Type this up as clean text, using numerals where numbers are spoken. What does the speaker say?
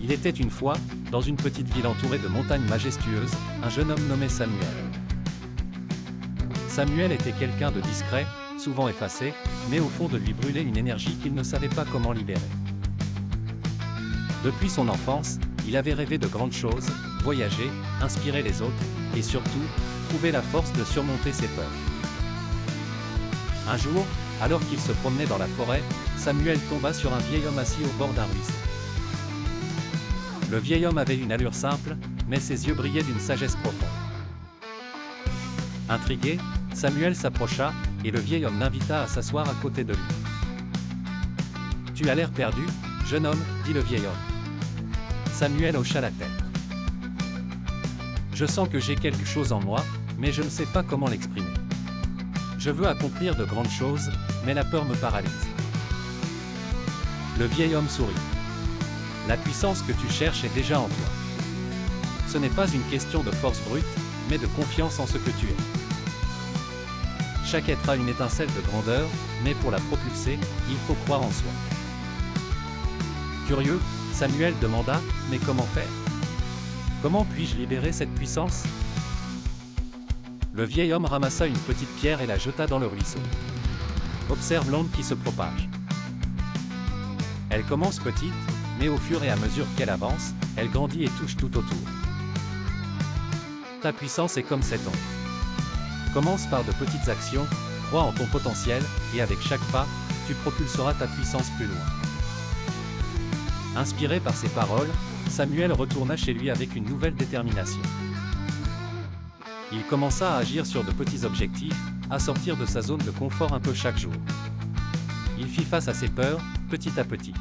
Il était une fois, dans une petite ville entourée de montagnes majestueuses, un jeune homme nommé Samuel. Samuel était quelqu'un de discret, souvent effacé, mais au fond de lui brûlait une énergie qu'il ne savait pas comment libérer. Depuis son enfance, il avait rêvé de grandes choses, voyager, inspirer les autres, et surtout, trouver la force de surmonter ses peurs. Un jour, alors qu'il se promenait dans la forêt, Samuel tomba sur un vieil homme assis au bord d'un ruisseau. Le vieil homme avait une allure simple, mais ses yeux brillaient d'une sagesse profonde. Intrigué, Samuel s'approcha, et le vieil homme l'invita à s'asseoir à côté de lui. « Tu as l'air perdu, jeune homme, » dit le vieil homme. Samuel hocha la tête. « Je sens que j'ai quelque chose en moi, mais je ne sais pas comment l'exprimer. Je veux accomplir de grandes choses, mais la peur me paralyse. » Le vieil homme sourit. « La puissance que tu cherches est déjà en toi. Ce n'est pas une question de force brute, mais de confiance en ce que tu es. Chaque être a une étincelle de grandeur, mais pour la propulser, il faut croire en soi. » Curieux, Samuel demanda, « Mais comment faire? Comment puis-je libérer cette puissance ?» Le vieil homme ramassa une petite pierre et la jeta dans le ruisseau. Observe l'onde qui se propage. Elle commence petite, mais au fur et à mesure qu'elle avance, elle grandit et touche tout autour. Ta puissance est comme cette onde. Commence par de petites actions, crois en ton potentiel, et avec chaque pas, tu propulseras ta puissance plus loin. Inspiré par ces paroles, Samuel retourna chez lui avec une nouvelle détermination. Il commença à agir sur de petits objectifs, à sortir de sa zone de confort un peu chaque jour. Il fit face à ses peurs, petit à petit.